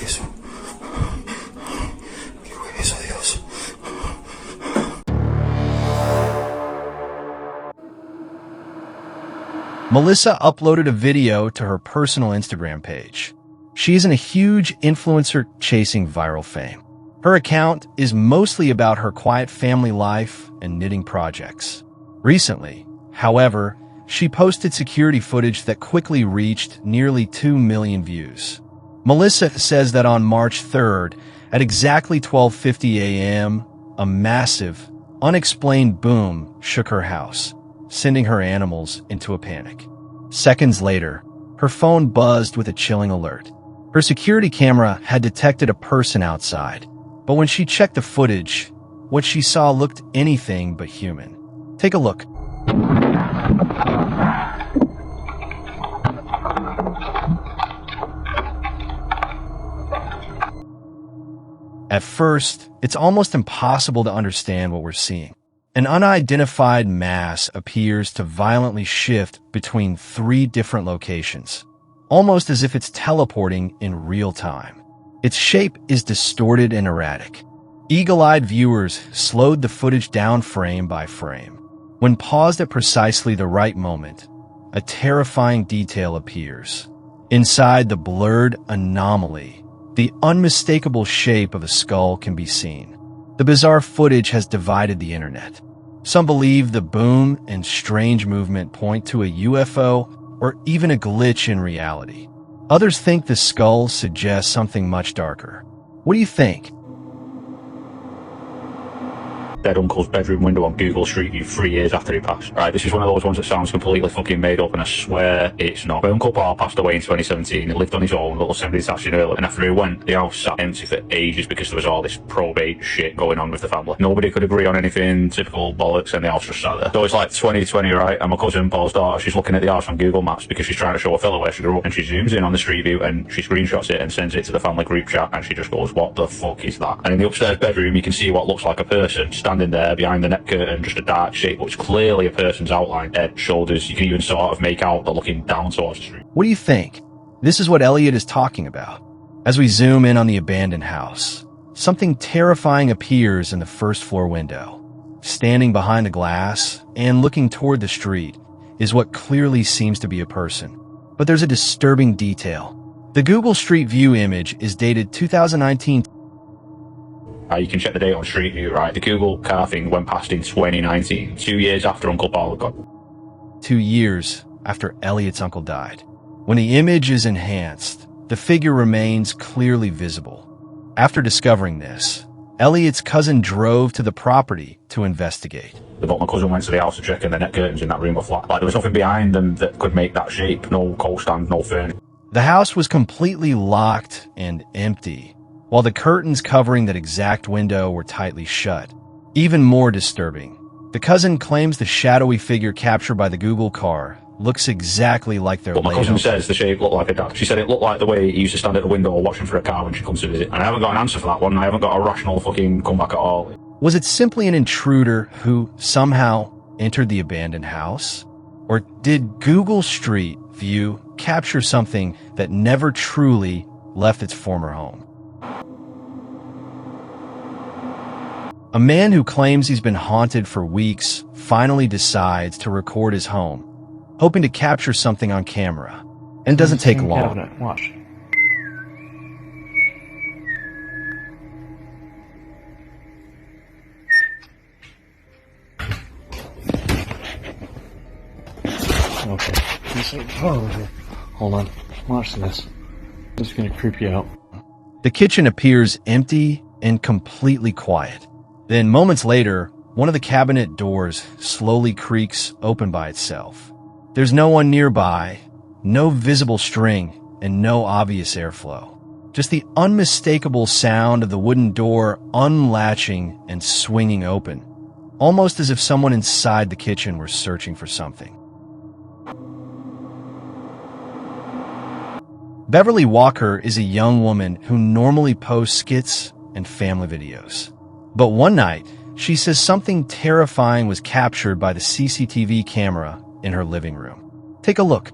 eso? ¿Qué fue eso, Dios? Melissa uploaded a video to her personal Instagram page. She isn't a huge influencer chasing viral fame. Her account is mostly about her quiet family life and knitting projects. Recently, however, she posted security footage that quickly reached nearly 2 million views. Melissa says that on March 3rd, at exactly 12:50 a.m., a massive, unexplained boom shook her house, sending her animals into a panic. Seconds later, her phone buzzed with a chilling alert. Her security camera had detected a person outside, but when she checked the footage, what she saw looked anything but human. Take a look. At first, it's almost impossible to understand what we're seeing. An unidentified mass appears to violently shift between 3 different locations, almost as if it's teleporting in real time. Its shape is distorted and erratic. Eagle-eyed viewers slowed the footage down frame by frame. When paused at precisely the right moment, a terrifying detail appears. Inside the blurred anomaly, the unmistakable shape of a skull can be seen. The bizarre footage has divided the internet. Some believe the boom and strange movement point to a UFO or even a glitch in reality. Others think the skull suggests something much darker. What do you think? Dead uncle's bedroom window on Google Street View 3 years after he passed. Right, this is one of those ones that sounds completely fucking made up, and I swear it's not. My uncle Paul passed away in 2017. He lived on his own, little semi-detached in Early, and after he went, the house sat empty for ages because there was all this probate shit going on with the family. Nobody could agree on anything, typical bollocks, and the house just sat there. So it's like 2020, right, and my cousin Paul's daughter, she's looking at the house on Google Maps because she's trying to show a fella where she grew up, and she zooms in on the Street View and she screenshots it and sends it to the family group chat, and she just goes, what the fuck is that? And in the upstairs bedroom, you can see what looks like a person standing there behind the net curtain, just a dark shape, but it's clearly a person's outline. Head, shoulders, you can even sort of make out they're looking down towards the street. What do you think? This is what Elliot is talking about. As we zoom in on the abandoned house, something terrifying appears in the first floor window. Standing behind the glass and looking toward the street is what clearly seems to be a person. But there's a disturbing detail. The Google Street View image is dated 2019. You can check the date on Street View, right? The Google car thing went past in 2019, 2 years after Uncle Paul had gone. 2 years after Elliot's uncle died. When the image is enhanced, the figure remains clearly visible. After discovering this, Elliot's cousin drove to the property to investigate. But my cousin went to the house to check, and the net curtains in that room were flat. Like, there was nothing behind them that could make that shape. No coat stand, no furniture. The house was completely locked and empty, while the curtains covering that exact window were tightly shut. Even more disturbing, the cousin claims the shadowy figure captured by the Google car looks exactly like their But my cousin says the shape looked like a dad. She said it looked like the way he used to stand at the window watching for a car when she comes to visit. And I haven't got an answer for that one. I haven't got a rational fucking comeback at all. Was it simply an intruder who somehow entered the abandoned house? Or did Google Street View capture something that never truly left its former home? A man who claims he's been haunted for weeks finally decides to record his home, hoping to capture something on camera. And it doesn't take long. Cabinet. Watch. Okay. Oh, hold on. Watch this. Just gonna creep you out. The kitchen appears empty and completely quiet. Then, moments later, one of the cabinet doors slowly creaks open by itself. There's no one nearby, no visible string, and no obvious airflow. Just the unmistakable sound of the wooden door unlatching and swinging open, almost as if someone inside the kitchen were searching for something. Beverly Walker is a young woman who normally posts skits and family videos. But one night, she says something terrifying was captured by the CCTV camera in her living room. Take a look.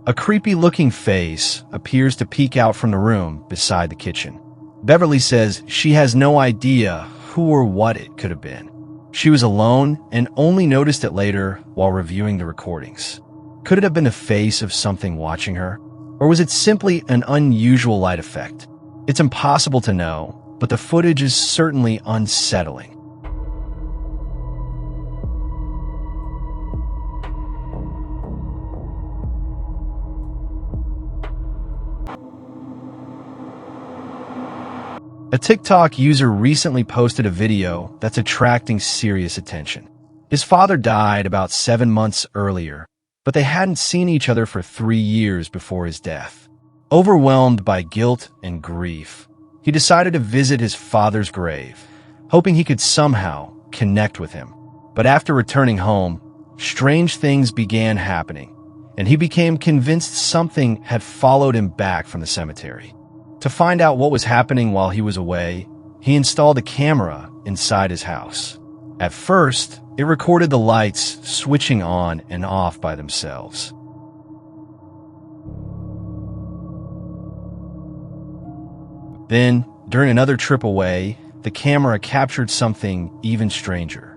A creepy-looking face appears to peek out from the room beside the kitchen. Beverly says she has no idea who or what it could have been. She was alone and only noticed it later while reviewing the recordings. Could it have been the face of something watching her? Or was it simply an unusual light effect? It's impossible to know, but the footage is certainly unsettling. A TikTok user recently posted a video that's attracting serious attention. His father died about 7 months earlier, but they hadn't seen each other for 3 years before his death. Overwhelmed by guilt and grief, he decided to visit his father's grave, hoping he could somehow connect with him. But after returning home, strange things began happening, and he became convinced something had followed him back from the cemetery. To find out what was happening while he was away, he installed a camera inside his house. At first, it recorded the lights switching on and off by themselves. Then, during another trip away, the camera captured something even stranger.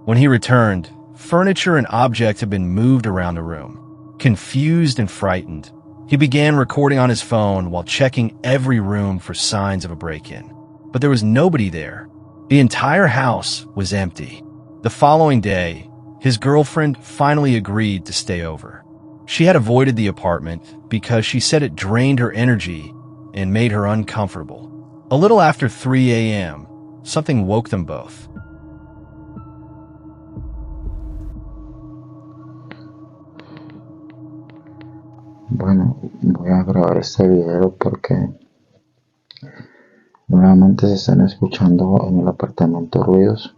When he returned, furniture and objects had been moved around the room. Confused and frightened, he began recording on his phone while checking every room for signs of a break-in. But there was nobody there. The entire house was empty. The following day, his girlfriend finally agreed to stay over. She had avoided the apartment because she said it drained her energy and made her uncomfortable. A little after 3 a.m., something woke them both. Bueno, voy a grabar este video porque nuevamente se están escuchando en el apartamento ruidos.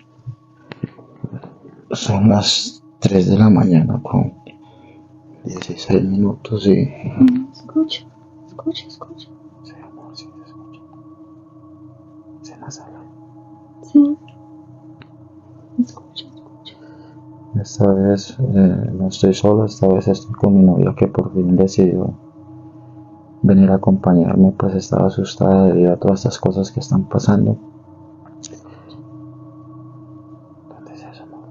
Son las 3 de la mañana con 16 minutos y... Escucha. Sí, amor, sí se escucha. ¿Sí en la sala? Sí. Escucha. Esta vez no estoy solo, esta vez estoy con mi novia que por fin decidió venir a acompañarme, pues estaba asustada debido a todas estas cosas que están pasando. ¿Dónde es eso, amor?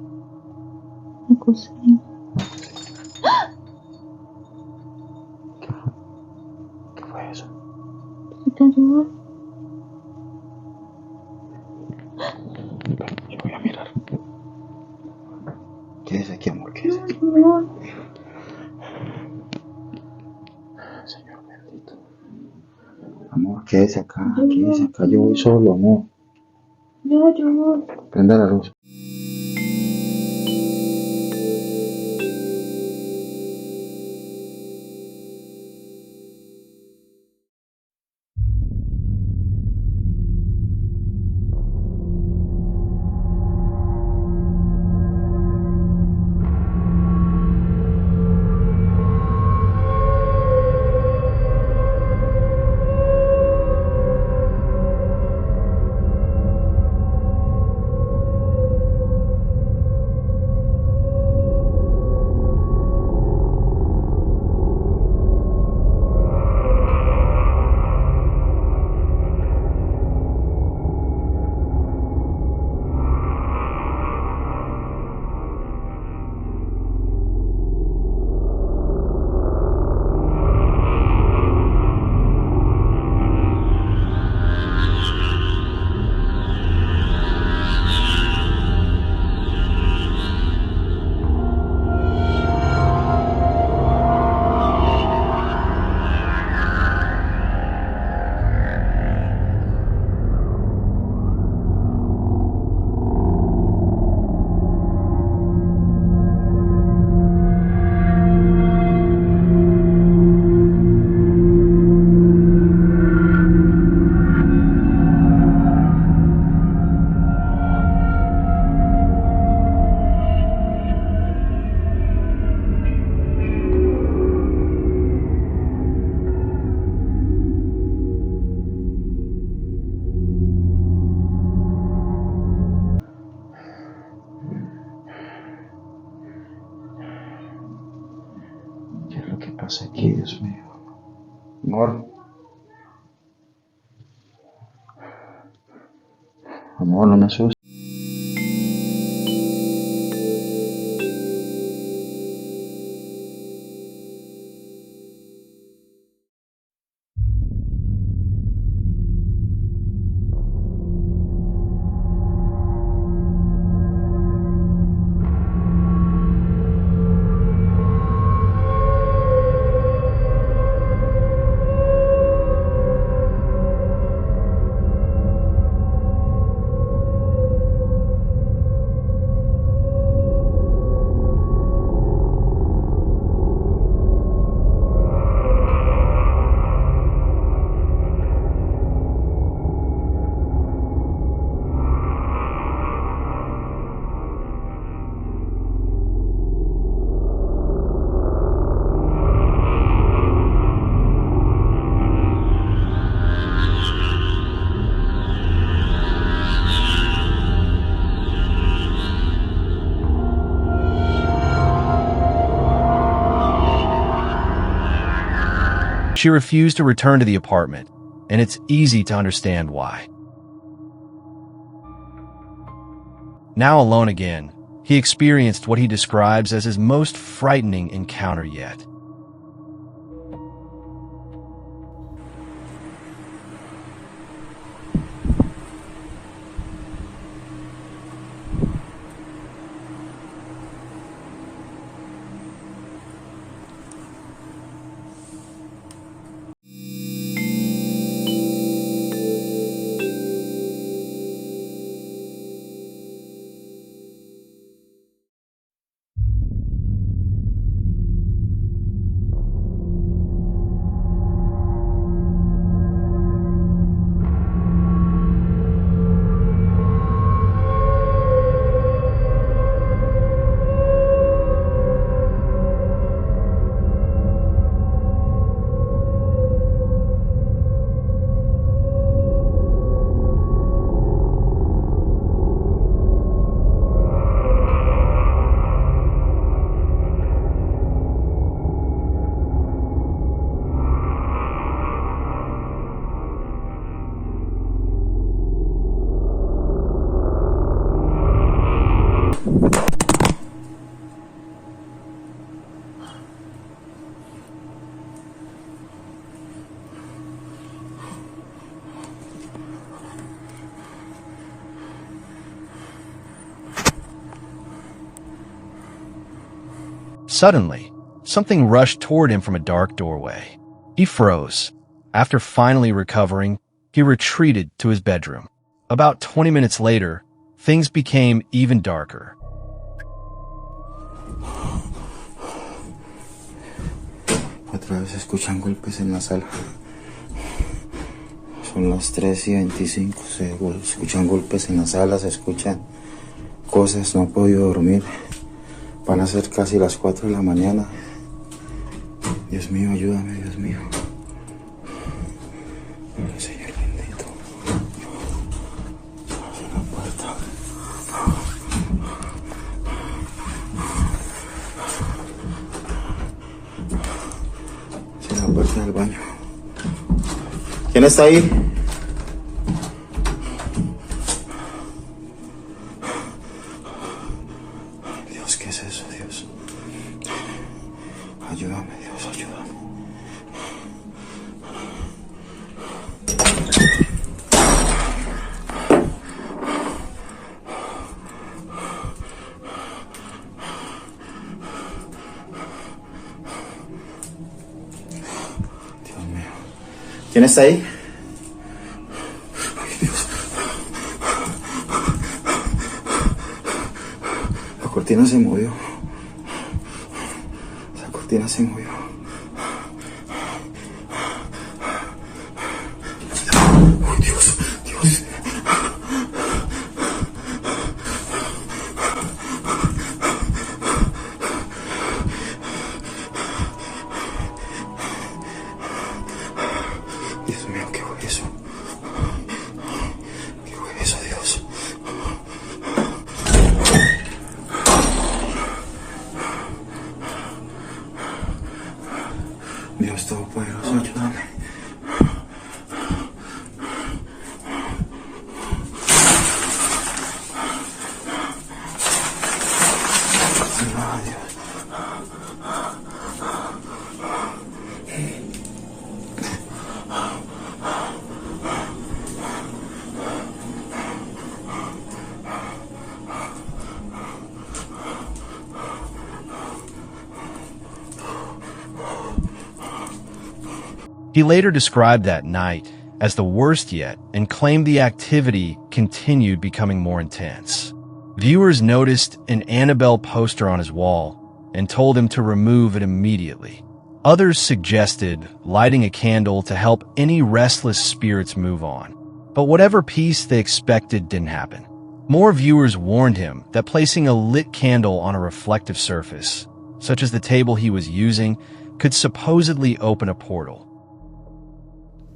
La cocina. ¿Qué fue eso? Se cayó. Yo voy a mirar. Quédese aquí, amor, quédese aquí. Señor bendito. Amor, quédese acá, yo voy solo, amor. Yo voy. Prenda la luz. lo que pasa aquí, Dios mío? Amor. Amor, no me asustes. She refused to return to the apartment, and it's easy to understand why. Now alone again, he experienced what he describes as his most frightening encounter yet. Suddenly, something rushed toward him from a dark doorway. He froze. After finally recovering, he retreated to his bedroom. About 20 minutes later, things became even darker. Otra vez se escuchan golpes en la sala. Son las 3:25, se escuchan golpes en la sala, se escuchan cosas, no he podido dormir. Van a ser casi las 4 de la mañana. Dios mío, ayúdame, Dios mío. Ay, Señor bendito. Abre la puerta. Cierra la puerta del baño. ¿Quién está ahí? Dios, ¿qué es eso, Dios? Ayúdame, Dios, ayúdame. Dios mío. ¿Quién está ahí? Ay, Dios. La cortina se movió. La cortina se movió. Ay, Dios, Dios. Dios mío, ¿qué fue eso? ¿Qué fue eso, Dios? Dios Todopoderoso, ayúdame. He later described that night as the worst yet and claimed the activity continued becoming more intense. Viewers noticed an Annabelle poster on his wall and told him to remove it immediately. Others suggested lighting a candle to help any restless spirits move on. But whatever peace they expected didn't happen. More viewers warned him that placing a lit candle on a reflective surface, such as the table he was using, could supposedly open a portal.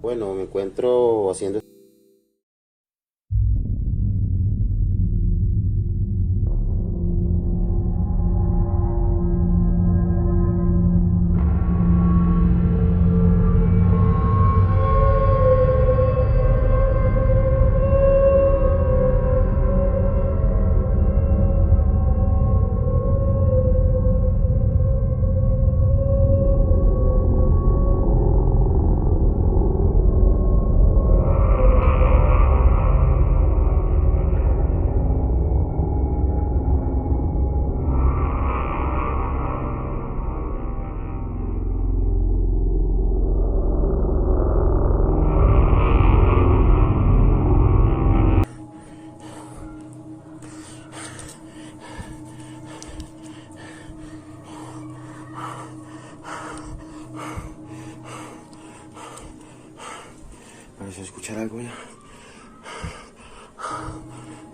Bueno, me encuentro haciendo... Parece escuchar algo ya.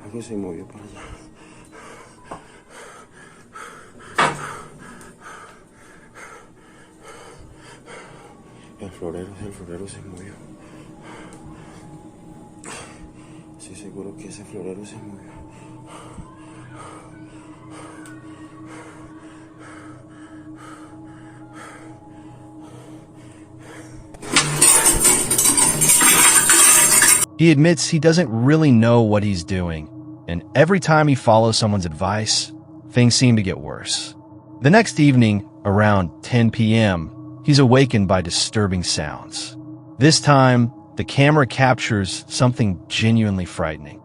Algo se movió por allá. El florero se movió. Estoy seguro que ese florero se movió. He admits he doesn't really know what he's doing, and every time he follows someone's advice, things seem to get worse. The next evening, around 10 p.m., he's awakened by disturbing sounds. This time, the camera captures something genuinely frightening.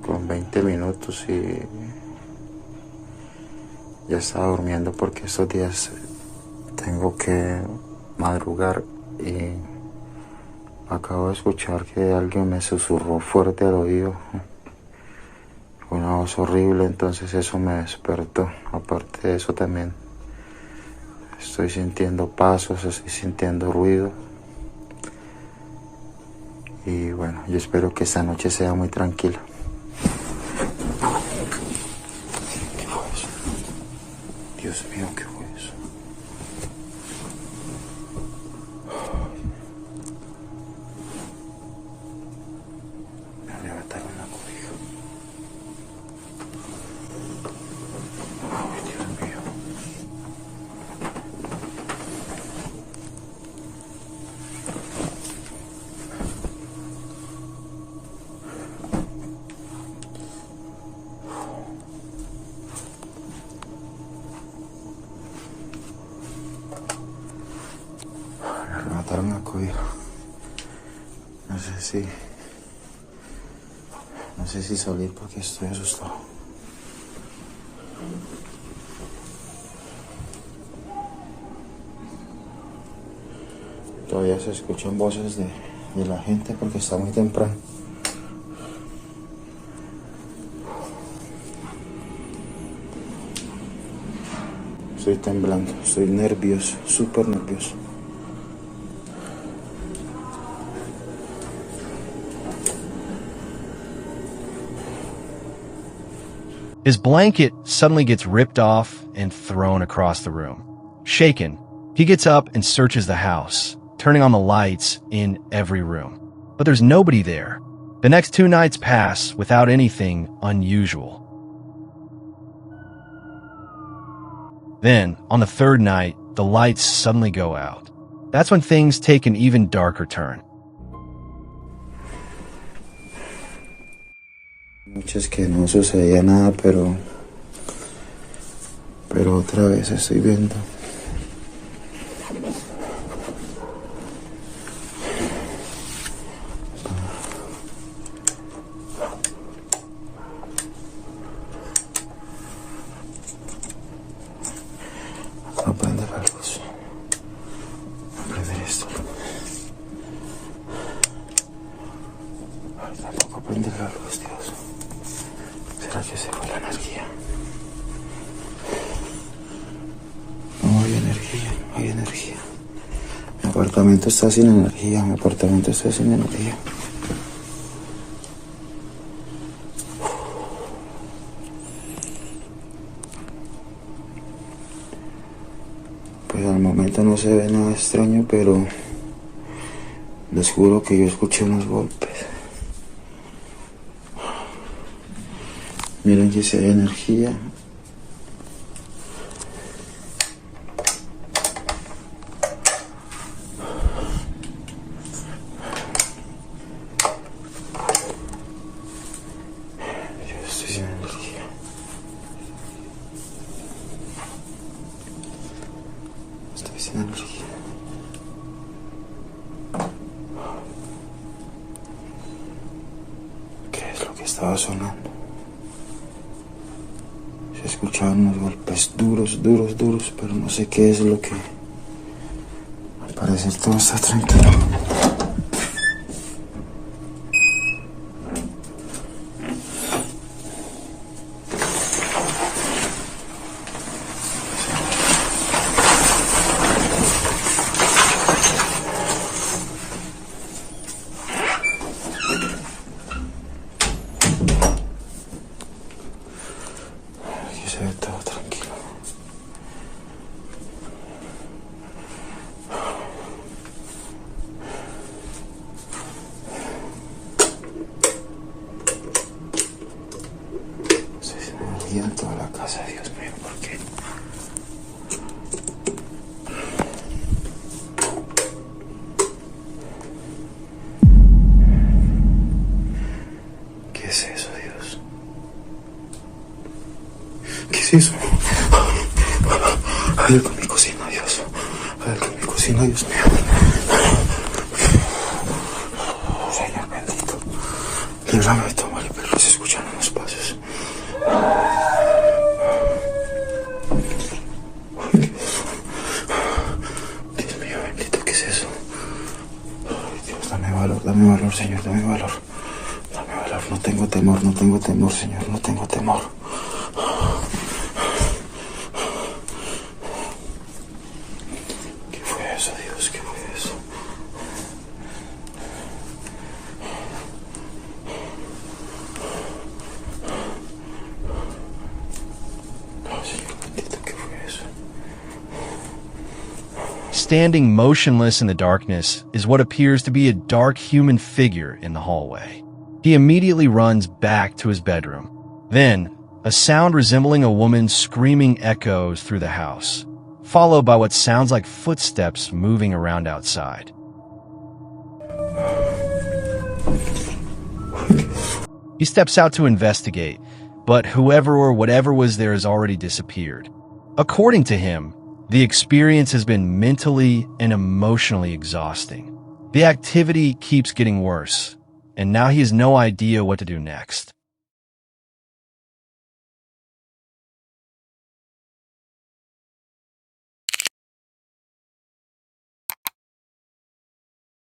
Con 20 minutos y ya estaba durmiendo porque estos días tengo que madrugar y acabo de escuchar que alguien me susurró fuerte al oído. Una voz horrible, entonces eso me despertó. Aparte de eso también estoy sintiendo pasos, estoy sintiendo ruido. Y bueno, yo espero que esta noche sea muy tranquila. ¿Qué fue eso? Dios mío, ¿qué fue eso? Me arrebataron la cobija. Ay, Dios mío. Me arrebataron la cobija. No sé si salir porque estoy asustado. Todavía se escuchan voces de la gente porque está muy temprano. Estoy temblando, estoy nervioso, súper nervioso. His blanket suddenly gets ripped off and thrown across the room. Shaken, he gets up and searches the house, turning on the lights in every room. But there's nobody there. The next 2 nights pass without anything unusual. Then, on the third night, the lights suddenly go out. That's when things take an even darker turn. Noches que no sucedía nada, pero otra vez estoy viendo. No prende la luz. No prende esto. Ay, tampoco prende la luz, Dios. ¿Será que se fue la energía? No hay energía, no hay energía. Mi apartamento está sin energía, mi apartamento está sin energía. Pues al momento no se ve nada extraño, pero les juro que yo escuché unos golpes. Miren que si hay energía. Yo estoy sin energía. Estoy sin energía. ¿Qué es lo que estaba sonando? Se escuchaban unos golpes duros, pero no sé qué es lo que... Al parecer todo está tranquilo. Aquí se ve todo tranquilo. Estoy sin energía en toda la casa, Dios mío, ¿por qué? ¿Qué es eso, Dios? ¿Qué es eso? Hay algo en mi cocina, Dios. Hay algo en mi cocina, Dios mío. Señor bendito. Líbrame de todo mal y perro, se escuchan unos pasos. Dios mío bendito, ¿qué es eso? Ay, Dios, dame valor, Señor, dame valor. Dame valor, no tengo temor, Señor, no tengo temor. ¿Qué fue eso, Dios? ¿Qué fue eso? No, Señor bendito, ¿qué fue eso? Standing motionless in the darkness is what appears to be a dark human figure in the hallway. He immediately runs back to his bedroom. Then, a sound resembling a woman screaming echoes through the house, followed by what sounds like footsteps moving around outside. He steps out to investigate, but whoever or whatever was there has already disappeared. According to him, the experience has been mentally and emotionally exhausting. The activity keeps getting worse, and now he has no idea what to do next.